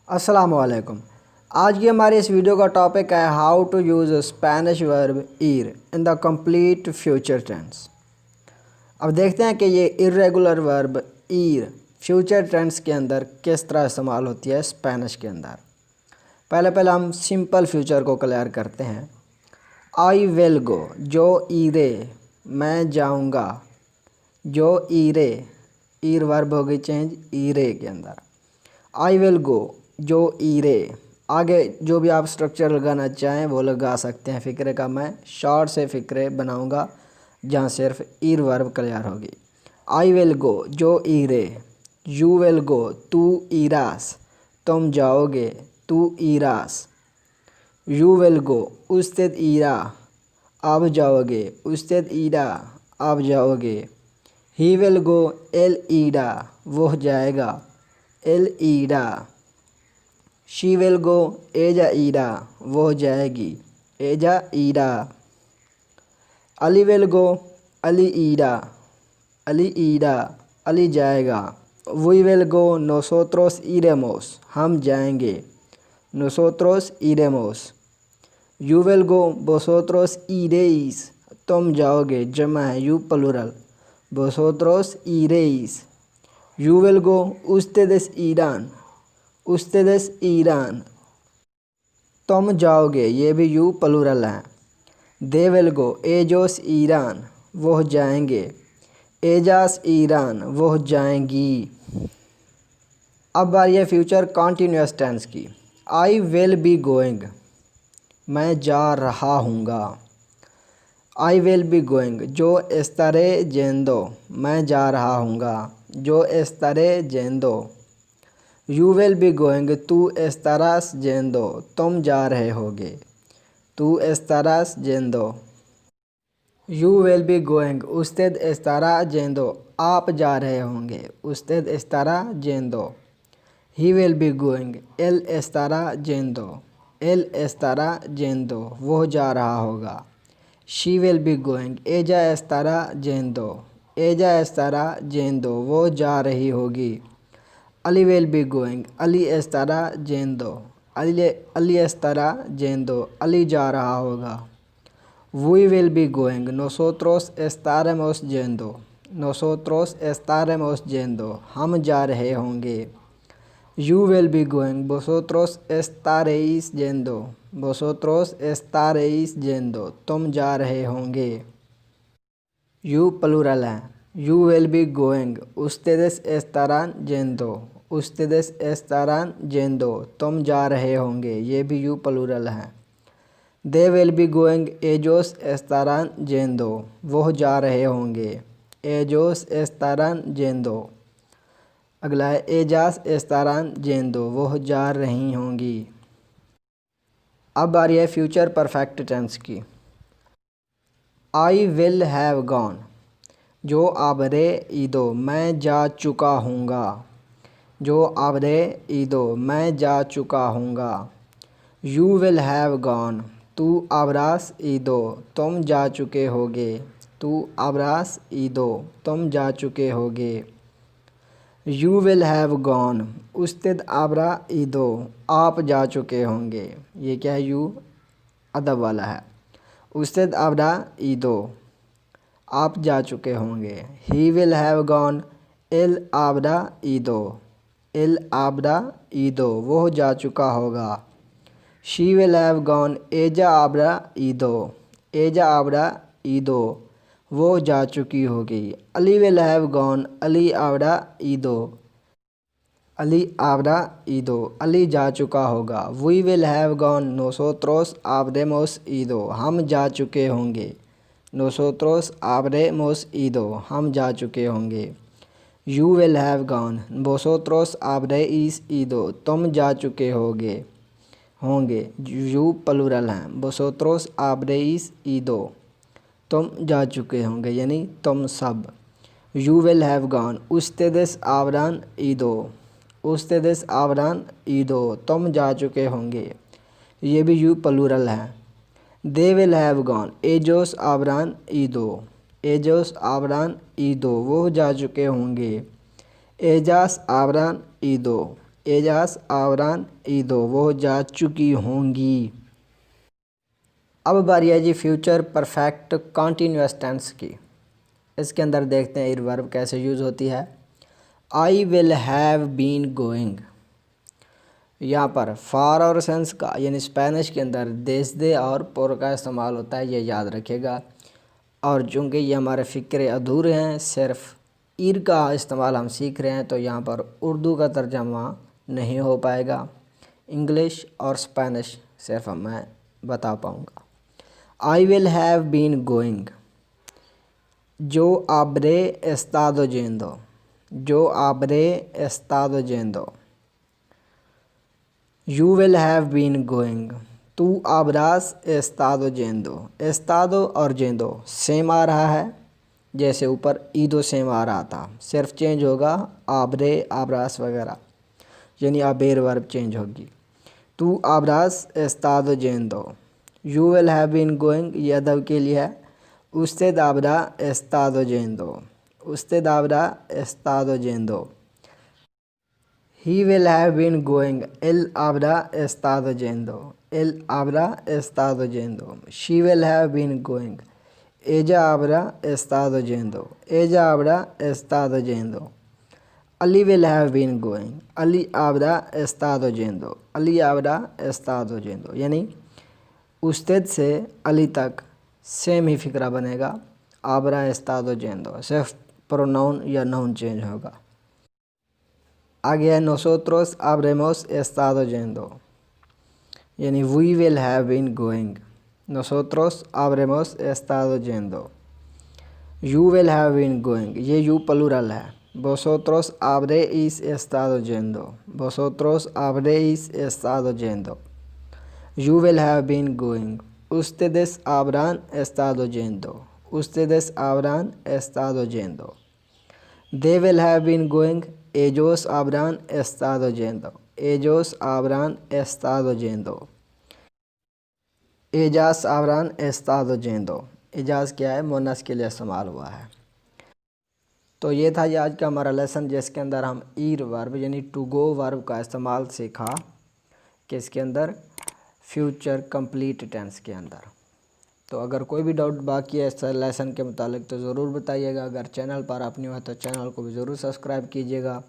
अस्सलामुअलैकुम। आज की हमारी इस वीडियो का टॉपिक है how to use Spanish verb ईर in the complete future tense. अब देखते हैं कि ये इर्रेगुलर वर्ब ईर फ्यूचर टेंस के अंदर किस तरह इस्तेमाल होती है स्पेनिश के अंदर। पहले हम सिंपल फ्यूचर को क्लियर करते हैं। आई विल गो, जो ईरे, मैं जाऊंगा, जो ईरे, ईर वर्ब हो गई चेंज ईरे के अंदर। आई विल गो, जो ईरे, आगे जो भी आप स्ट्रक्चर लगाना चाहें वो लगा सकते हैं। फ़िक्रे का मैं शॉर्ट से फ़िक्रे बनाऊंगा जहाँ सिर्फ ईर वर्ब क्लियर होगी। आई विल गो, जो ईरे। यू विल गो, तू ईरास, तुम जाओगे, तू ईरास। यू विल गो, उस्तेद ईरा, आप जाओगे, उस्तेद ईरा, आप जाओगे। ही विल गो, एल ईरा, वह जाएगा, एल ईरा। शी विल गो, एजा ईरा, वह जाएगी, एजा ईरा। अली विल गो, अली ईरा, अली ईरा, अली जाएगा। वी विल गो, नोसोत्रोस इरेमोस, हम जाएंगे, नोसोत्रोस इरेमोस। यू विल गो, वोसोत्रोस इरेइस, तुम जाओगे, जमा है यू प्लूरल, वोसोत्रोस इरेइस। यू विल गो, उस्तेदेस ईरान, उस्तेदेस ईरान, तुम जाओगे, ये भी यू प्लूरल है। दे विल गो, एजोस ईरान, वह जाएंगे, एजास ईरान, वह जाएंगी। अब बारी है फ्यूचर कॉन्टीन्यूअस टेंस की। आई विल बी गोइंग, मैं जा रहा हूँगा। आई विल बी गोइंग, जो एस्तारे जेंदो, मैं जा रहा हूँगा, जो एस्तारे जेंदो। यू विल बी गोइंग, तू एस्तारास जेंदो, तुम जा रहे होगे, तू एस्तारास जेंदो। यू विल बी गोइंग, उस्तेद एस्तारा जेंदो, आप जा रहे होंगे, उस्तेद एस्तारा जेंदो। ही विल बी गोइंग, एल एस्तारा जेंदो, एल एस्तारा जेंदो, वह जा रहा होगा। शी विल बी गोइंग, एजा एस्तारा जेंदो, एजा एस्तारा जेंदो, वो जा रही होगी। अली विल बी गोइंग, अली एस्तारा जेंदो, अली एस्तारा जेंदो, अली जा रहा होगा। वी विल बी गोइंग, नोसोत्रोस एस्तारेमोस जेंदो, नोसोत्रोस एस्तारेमोस जेंदो, हम जा रहे होंगे। यू विल बी गोइंग, वोसोत्रोस एस्तारेइस जेंदो, वोसोत्रोस एस्तारेइस जेंदो, तुम जा रहे होंगे। यू प्लूरल है। यू विल बी गोइंग, उस्तेदेस एस्तारान जेंदो, उस्तेदेस एस्तारान जेंदो, तुम जा रहे होंगे, ये भी यू प्लूरल है। दे विल बी गोइंग, एजोस एस्तारान जेंदो, वह जा रहे होंगे, एजोस एस्तारान जेंदो। अगला है एजास एस्तारान जेंदो, वह जा रही होंगी। अब बारी है फ्यूचर परफेक्ट टेंस की। आई विल हैव गॉन, जो आबरे ईदो, मैं जा चुका हूँगा, जो आबरे ईदो, मैं जा चुका हूँगा। यू विल हैव गॉन, तू आबरास ईदो, तुम जा चुके होगे, तू आबरास ईदो, तुम जा चुके होगे। यू विल हैव गॉन, उस्तेद आबरा ईदो, आप जा चुके होंगे, ये क्या है यू अदब वाला है। उस्तेद आबरा ईदो, आप जा चुके होंगे। ही विल हैव गॉन, एल आबरा ईदो, एल आबरा ईदो, वह जा चुका होगा। शी विल हैव गॉन, एजा आबरा ईदो, एजा आबरा ईदो, वो जा चुकी होगी। अली विल हैव गॉन, अली आबरा ईदो, अली आबरा ईदो, अली जा चुका होगा। वी विल हैव गॉन, नोसोत्रोस आबरेमोस ईदो, हम जा चुके होंगे, नोसोत्रोस आबरेमोस ईदो, हम जा चुके होंगे। यू विल हैव गॉन, वोसोत्रोस आबरेइस ईदो, तुम जा चुके होगे, होंगे, यू प्लूरल हैं। वोसोत्रोस आबरेइस ईदो, तुम जा चुके होंगे, यानी तुम सब। यू विल हैव गॉन, उस्तेदेस आबरान ईदो, उस्तेदेस आबरान ईदो, तुम जा चुके होंगे, ये भी यू प्लूरल है। दे विल हैव गॉन, एजोस आबरान ईदो, एजोस आबरान ईदो, वो जा चुके होंगे, एजास आबरान ईदो, एजाज आवरान ईदो, वो जा चुकी होंगी। अब बारी है जी फ्यूचर परफेक्ट कॉन्टीन्यूअस टेंस की। इसके अंदर देखते हैं इर वर्ब कैसे यूज़ होती है। I will have been going, यहाँ पर फॉर और सेंस का यानी स्पेनिश के अंदर देश दे और पोर का इस्तेमाल होता है, ये याद रखिएगा। और चूँकि ये हमारे फ़िक्रे अधूरे हैं, सिर्फ ईर का इस्तेमाल हम सीख रहे हैं, तो यहाँ पर उर्दू का तर्जमा नहीं हो पाएगा। इंग्लिश और स्पेनिश सिर्फ मैं बता पाऊँगा। I will have been going, जो आबरे estado yendo, जो आबरे estado yendo। You will have been going, तू आबरास estado yendo। estado और yendo सेम आ रहा है, जैसे ऊपर ईदो सेम आ रहा था, सिर्फ चेंज होगा आबरे आबरास वगैरह, यानी आबेर वर्ब चेंज होगी। तू आबरास estado yendo। You will have been going ये अदब के लिए है। usted habrá estado yendo, usted habrá estado yendo। he will have been going, él habrá estado yendo, él habrá estado yendo। she will have been going, ella habrá estado yendo, ella habrá estado yendo। Ali will have been going, Ali habrá estado yendo, Ali habrá estado yendo। यानी usted से अली तक same ही फिक्रा बनेगा, आबरा estado yendo, सिर्फ pronoun या noun change होगा। आगे है nosotros habremos estado yendo, यानी we will have been going, nosotros habremos estado yendo। you will have been going ये you प्लूरल है। vosotros habréis estado yendo, vosotros habréis estado yendo। You will have been going, ustedes habrán estado yendo, ustedes habrán estado yendo। They will have been going, ellos habrán estado yendo, ellos habrán estado yendo। ellas habrán estado yendo, एजाज क्या है, मोनस के लिए इस्तेमाल हुआ है। तो ये था ये आज का हमारा लेसन, जिसके अंदर हम ईर वर्ब यानी टू गो वर्ब का इस्तेमाल सीखा, किसके अंदर, फ्यूचर कंप्लीट टेंस के अंदर। तो अगर कोई भी डाउट बाकी है इस लेसन के मुतालिक तो ज़रूर बताइएगा। अगर चैनल पर आप न्यू है तो चैनल को भी ज़रूर सब्सक्राइब कीजिएगा।